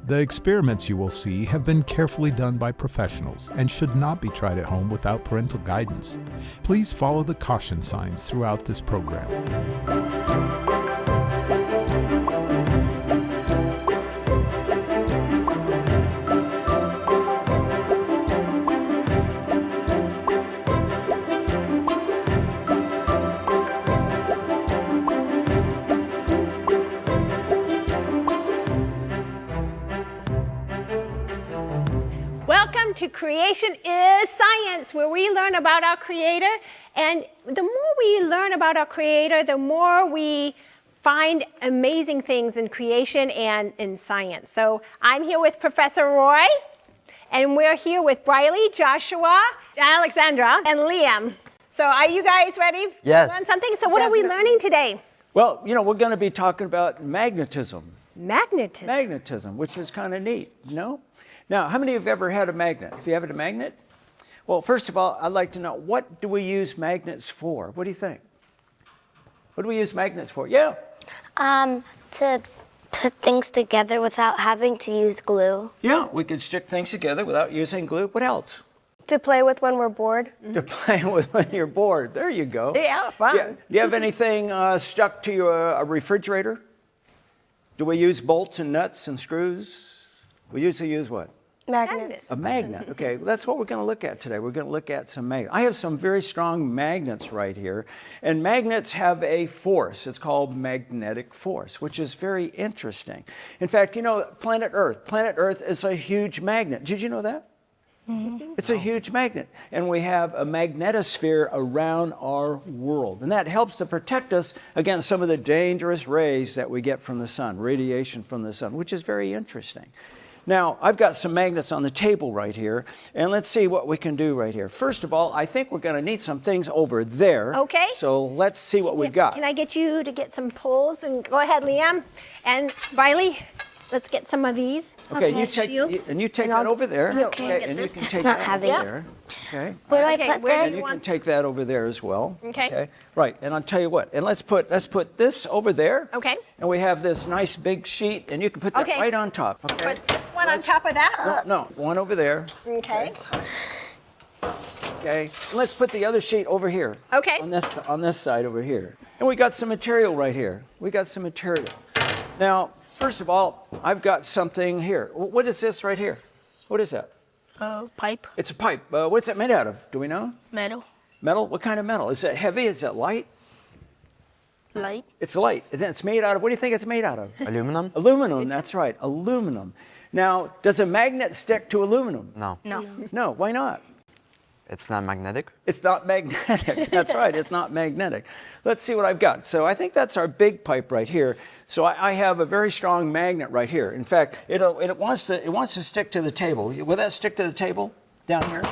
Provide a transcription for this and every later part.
The experiments you will see have been carefully done by professionals and should not be tried at home without parental guidance. Please follow the caution signs throughout this program. Welcome to Creation is Science, where we learn about our Creator. And the more we learn about our Creator, the more we find amazing things in creation and in science. So I'm here with Professor Roy, and we're here with Briley, Joshua, Alexandra, and Liam. So are you guys ready Yes. to learn something? So what are we learning today? Well, you know, we're going to be talking about magnetism. Magnetism. Magnetism, which is kind of neat, you know? Now, how many of you have ever had a magnet? Have you had a magnet? Well, first of all, I'd like to know, what do we use magnets for? What do you think? What do we use magnets for? Yeah. To put things together without having to use glue. Yeah, we can stick things together without using glue. What else? To play with when we're bored. To play with when you're bored. There you go. Yeah, fun. Yeah. Do you have anything stuck to your refrigerator? Do we use bolts and nuts and screws? We usually use what? Magnets. A magnet. Okay, well, that's what we're going to look at today. We're going to look at some magnets. I have some very strong magnets right here. And magnets have a force. It's called magnetic force, which is very interesting. In fact, you know, planet Earth is a huge magnet. Did you know that? Mm-hmm. It's a huge magnet. And we have a magnetosphere around our world. And that helps to protect us against some of the dangerous rays that we get from the sun, radiation from the sun, which is very interesting. Now, I've got some magnets on the table right here, and let's see what we can do right here. First of all, I think we're going to need some things over there. Okay. So let's see what we've got. Can I get you to get some poles? And go ahead, Liam. And Riley, let's get some of these. Okay, you shields. take that over there. Okay. And you can take not that heavy. over there. Okay. Where do I Okay, put where do this? And you want- can take that over there as well. Okay. Right, and I'll tell you what, and let's put this over there. Okay. And we have this nice big sheet, and you can put that Okay. right on top. Okay. Put this one on top of that. No, one over there. Okay. Okay. And let's put the other sheet over here. Okay. On this side over here. And we got some material right here. We got some material. Now, first of all, I've got something here. What is this right here? What is that? Pipe. It's a pipe. What's it made out of? Do we know? Metal. Metal? What kind of metal? Is it heavy? Is it light? Light. It's light. It's made out of, what do you think it's made out of? Aluminum? Aluminum, that's right, aluminum. Now, does a magnet stick to aluminum? No. No. No, why not? It's not magnetic. It's not magnetic. That's right, it's not magnetic. Let's see what I've got. So I think that's our big pipe right here. So I have a very strong magnet right here. In fact, it wants to stick to the table. Will that stick to the table down here?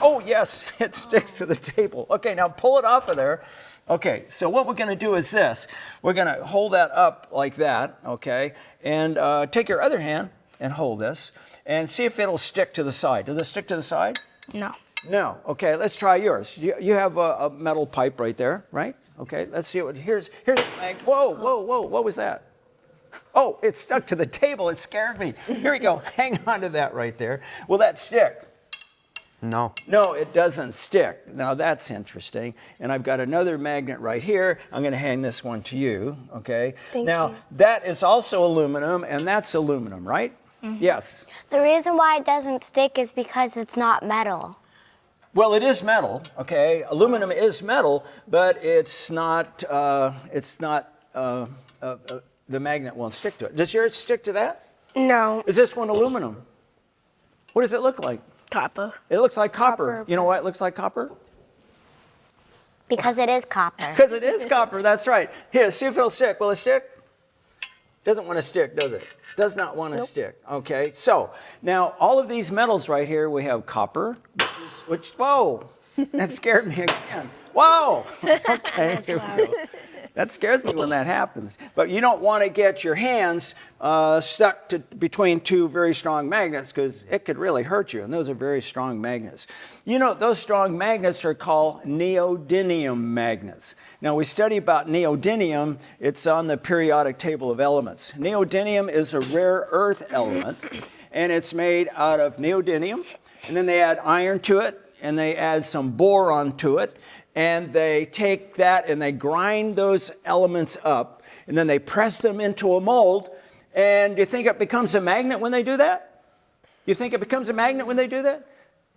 Oh, yes, it sticks to the table. Okay, now pull it off of there. Okay, so what we're going to do is this. We're going to hold that up like that, okay, and take your other hand and hold this and see if it'll stick to the side. Does it stick to the side? No. No. Okay, let's try yours. You have a metal pipe right there, right? Okay, let's see what, here's the mag. Whoa, what was that? Oh, it stuck to the table. It scared me. Here we go. Hang on to that right there. Will that stick? No. No, it doesn't stick. Now that's interesting. And I've got another magnet right here. I'm going to hand this one to you, okay? Thank now, you. that is also aluminum, and that's aluminum, right? Mm-hmm. Yes. The reason why it doesn't stick is because it's not metal. Well, it is metal, okay? Aluminum is metal, but it's not, the magnet won't stick to it. Does yours stick to that? No. Is this one aluminum? What does it look like? Copper. It looks like copper. Copper. You know why it looks like copper? Because it is copper. Because it is copper, that's right. Here, see if it'll stick. Will it stick? Doesn't want to stick, does it? Does not want to stick. Okay, so now all of these metals right here, we have copper, whoa, that scared me again. Whoa, okay, here we go. That scares me when that happens. But you don't want to get your hands stuck between two very strong magnets because it could really hurt you. And those are very strong magnets. You know, those strong magnets are called neodymium magnets. Now, we study about neodymium. It's on the periodic table of elements. Neodymium is a rare earth element, and it's made out of neodymium. And then they add iron to it, and they add some boron to it. And they take that and they grind those elements up, and then they press them into a mold. And do you think it becomes a magnet when they do that? You think it becomes a magnet when they do that?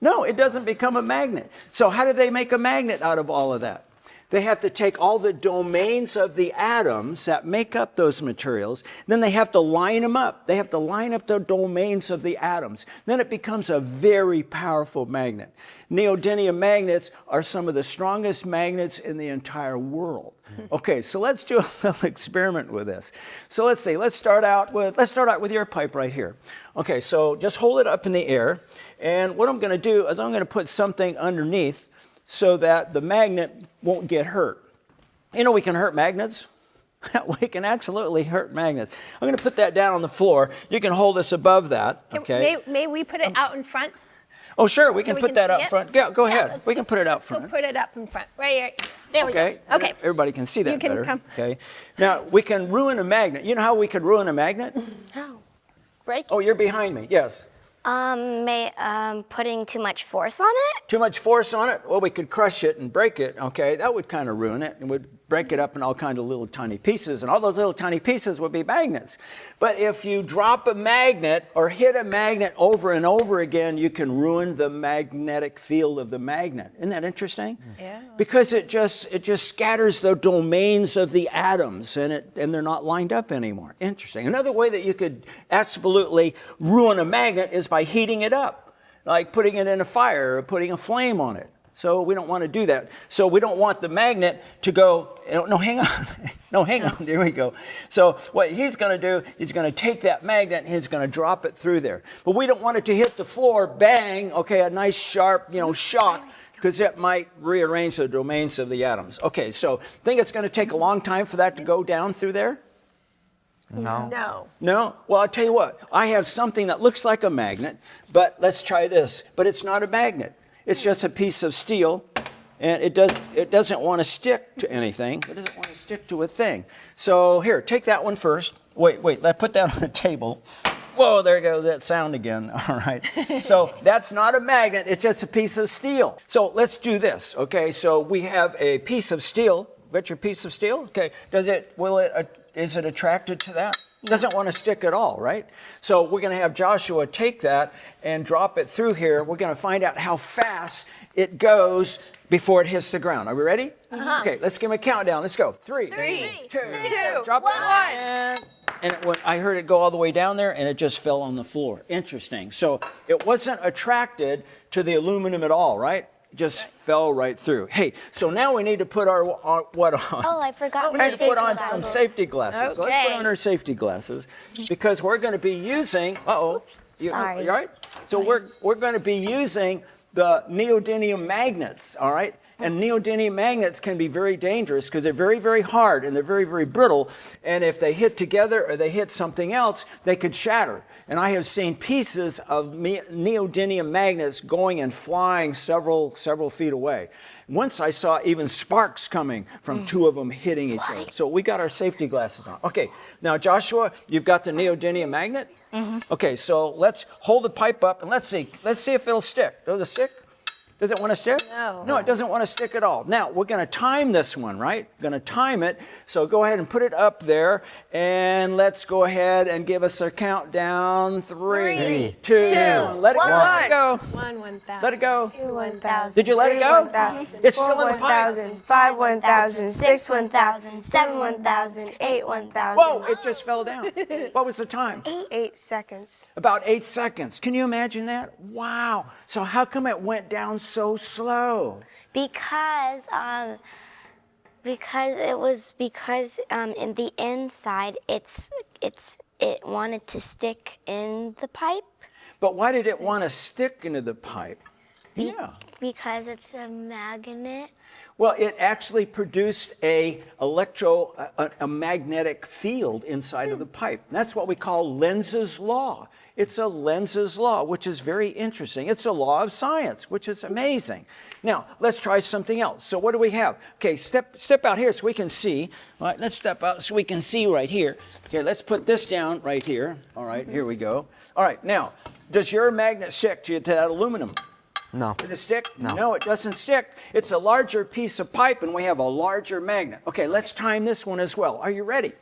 No, it doesn't become a magnet. So how do they make a magnet out of all of that? They have to take all the domains of the atoms that make up those materials, then they have to line them up. They have to line up the domains of the atoms. Then it becomes a very powerful magnet. Neodymium magnets are some of the strongest magnets in the entire world. Okay, so let's do a little experiment with this. So let's see, let's start out with your pipe right here. Okay, so just hold it up in the air, and what I'm going to do is I'm going to put something underneath so that the magnet won't get hurt. You know we can hurt magnets. We can absolutely hurt magnets. I'm going to put that down on the floor. You can hold this above that. Okay. May we put it out in front? Oh, sure. We can put that out see it? front. Yeah, go ahead. Let's We can put it out front. We'll put it up in front. Right here. There we Okay. go. Okay. Everybody can see that You can better. come. Okay. Now we can ruin a magnet. You know how we could ruin a magnet? How? Break. Oh, you're behind me. Yes. Putting too much force on it? Too much force on it? Well, we could crush it and break it, okay? That would kind of ruin it. It would break it up in all kind of little tiny pieces, and all those little tiny pieces would be magnets. But if you drop a magnet or hit a magnet over and over again, you can ruin the magnetic field of the magnet. Isn't that interesting? Yeah. Because it just scatters the domains of the atoms, and they're not lined up anymore. Interesting. Another way that you could absolutely ruin a magnet is by heating it up, like putting it in a fire or putting a flame on it. So we don't want to do that. So we don't want the magnet to go, no, hang on. No, hang on. There we go. So what he's going to do, he's going to take that magnet and he's going to drop it through there. But we don't want it to hit the floor, bang, okay, a nice sharp, shock, because it might rearrange the domains of the atoms. Okay, so think it's going to take a long time for that to go down through there? No. No. No? Well, I'll tell you what. I have something that looks like a magnet, but let's try this. But it's not a magnet. It's just a piece of steel, and it doesn't want to stick to anything. It doesn't want to stick to a thing. So here, take that one first. Wait, let's put that on the table. Whoa, there goes that sound again. All right. So that's not a magnet. It's just a piece of steel. So let's do this. Okay. So we have a piece of steel. Got your piece of steel? Okay. Is it attracted to that? Doesn't want to stick at all, right? So we're going to have Joshua take that and drop it through here. We're going to find out how fast it goes before it hits the ground. Are we ready? Uh-huh. Okay, let's give him a countdown. Let's go. 3, 2, drop it. And I heard it go all the way down there, and it just fell on the floor. Interesting. So it wasn't attracted to the aluminum at all, right? Just fell right through. Hey, so now we need to put our what on? Oh, I forgot. We need to put on some safety glasses. Okay. So let's put on our safety glasses because we're going to be using. Sorry. You all right? So we're going to be using the neodymium magnets. All right. And neodymium magnets can be very dangerous because they're very, very hard and they're very, very brittle. And if they hit together or they hit something else, they could shatter. And I have seen pieces of neodymium magnets going and flying several feet away. Once I saw even sparks coming from two of them hitting each other. So we got our safety glasses on. Okay, now Joshua, you've got the neodymium magnet? Mm-hmm. Okay, so let's hold the pipe up and let's see if it'll stick. Does it stick? Does it want to stick? No. No, it doesn't want to stick at all. Now, we're going to time this one, right? We're going to time it. So go ahead and put it up there. And let's go ahead and give us a countdown. 3, 2, 1. Let it go. Let it go. 1, 1,000. Let it go. 2, 1,000. Did you let it go? 1,000. It's still 4, in the pipe. 1,000. 5, 1,000. 6, 1,000. 7, 1,000. 8, 1,000. Whoa, it just fell down. What was the time? 8 seconds. About 8 seconds. Can you imagine that? Wow. So how come it went down so slow? Because in the inside it wanted to stick in the pipe. But why did it want to stick into the pipe? Yeah. Because it's a magnet. Well, it actually produced a magnetic field inside of the pipe. That's what we call Lenz's law. It's a Lenz's law, which is very interesting. It's a law of science, which is amazing. Now, let's try something else. So what do we have? Okay, step out here so we can see. All right, let's step out so we can see right here. Okay, let's put this down right here. All right, here we go. All right, now, does your magnet stick to that aluminum? No. Does it stick? No. No, it doesn't stick. It's a larger piece of pipe, and we have a larger magnet. Okay, let's time this one as well. Are you ready?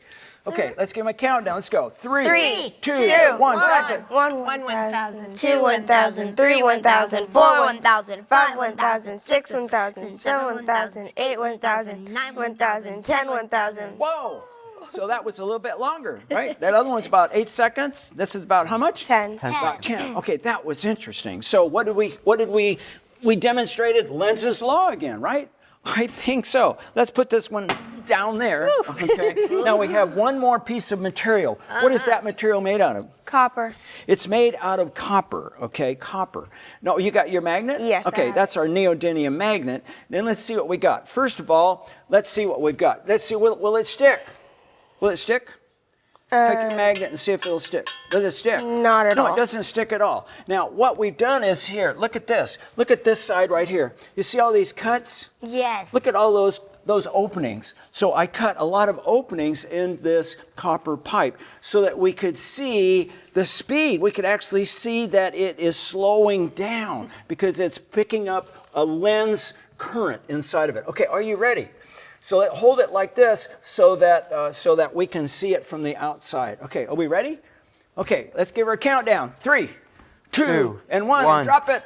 Okay, let's give them a countdown. Let's go. 3, 2, 1. Drop it. 1, 1,000. 2, 1,000, 3, 1,000, 4, 1,000, 5, 1,000, 6, 1,000, 7, 1,000, 8, 1,000, 9, 1,000, 10, 1,000. Whoa! So that was a little bit longer, right? That other one's about 8 seconds. This is about how much? 10. About 10. Okay, that was interesting. So what did we demonstrated Lenz's law again, right? I think so. Let's put this one down there. Okay. Now we have one more piece of material. What is that material made out of? Copper. It's made out of copper, okay, copper. No, you got your magnet? Yes, I Okay, have. that's our neodymium magnet. Then let's see what we got. First of all, let's see what we've got. Let's see, will it stick? Will it stick? Take your magnet and see if it'll stick. Does it stick? Not at all. No, it doesn't stick at all. Now, what we've done is here, look at this. Look at this side right here. You see all these cuts? Yes. Look at all those openings. So I cut a lot of openings in this copper pipe so that we could see the speed. We could actually see that it is slowing down because it's picking up a Lenz current inside of it. Okay, are you ready? So hold it like this so that we can see it from the outside. Okay, are we ready? Okay, let's give her a countdown. 3, 2, and 1. And drop it.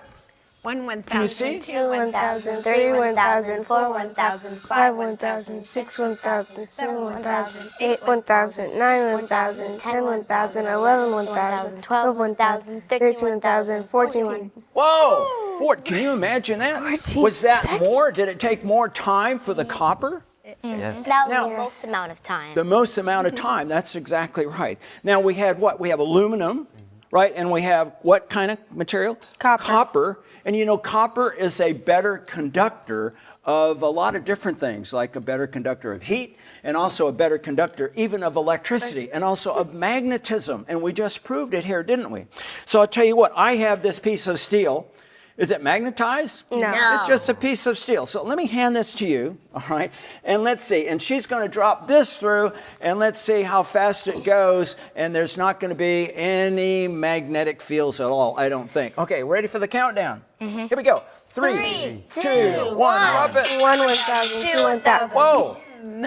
1, 1,000. Can you see? 2, 1,000, 3, 1,000, 4, 1,000, 5, 1,000, 6, 1,000, 7, 1,000, 8, 1,000, 9, 1,000, 10, 1,000, 11, 1,000, 12, 1,000, 13, 1,000, 14, 1,000. Whoa! Can you imagine that? 14 Was that seconds. more? Did it take more time for the copper? Yes. That was Now- the most amount of time. The most amount of time. That's exactly right. Now we had what? We have aluminum, right? And we have what kind of material? Copper. Copper. And you know, copper is a better conductor of a lot of different things, like a better conductor of heat and also a better conductor even of electricity and also of magnetism. And we just proved it here, didn't we? So I'll tell you what, I have this piece of steel. Is it magnetized? No. It's just a piece of steel. So let me hand this to you, all right? And let's see. And she's going to drop this through, and let's see how fast it goes. And there's not going to be any magnetic fields at all, I don't think. Okay, ready for the countdown? Here we go. 3, 2, 1. Drop it. 1, 1,000, 2, 1,000. Whoa.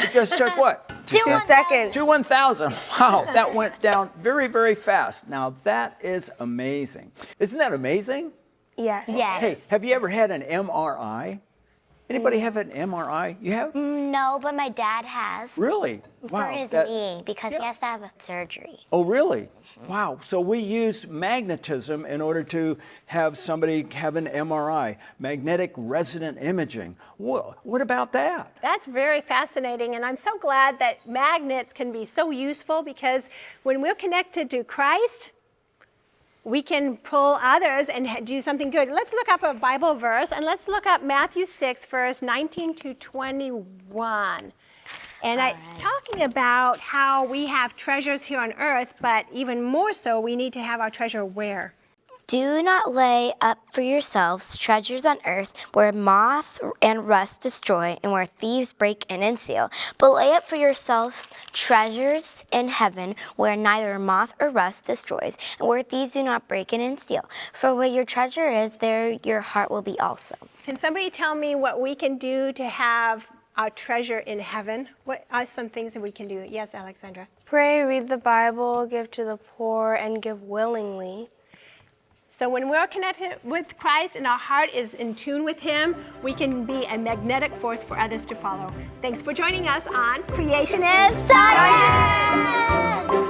It just took what? 2 seconds. 2 1,000. Wow, that went down very, very fast. Now, that is amazing. Isn't that amazing? Yes. Yes. Hey, have you ever had an MRI? Anybody have an MRI? You have? No, but my dad has. Really? For his knee, because he has to have a surgery. Oh, really? Wow. So we use magnetism in order to have somebody have an MRI, magnetic resonant imaging. What about that? That's very fascinating, and I'm so glad that magnets can be so useful because when we're connected to Christ, we can pull others and do something good. Let's look up a Bible verse, and let's look up Matthew 6, verse 19 to 21. And it's talking about how we have treasures here on earth, but even more so, we need to have our treasure where? Do not lay up for yourselves treasures on earth where moth and rust destroy and where thieves break in and steal. But lay up for yourselves treasures in heaven where neither moth or rust destroys and where thieves do not break in and steal. For where your treasure is, there your heart will be also. Can somebody tell me what we can do to have our treasure in heaven? What are some things that we can do? Yes, Alexandra. Pray, read the Bible, give to the poor, and give willingly. So when we're connected with Christ and our heart is in tune with Him, we can be a magnetic force for others to follow. Thanks for joining us on Creation is Science!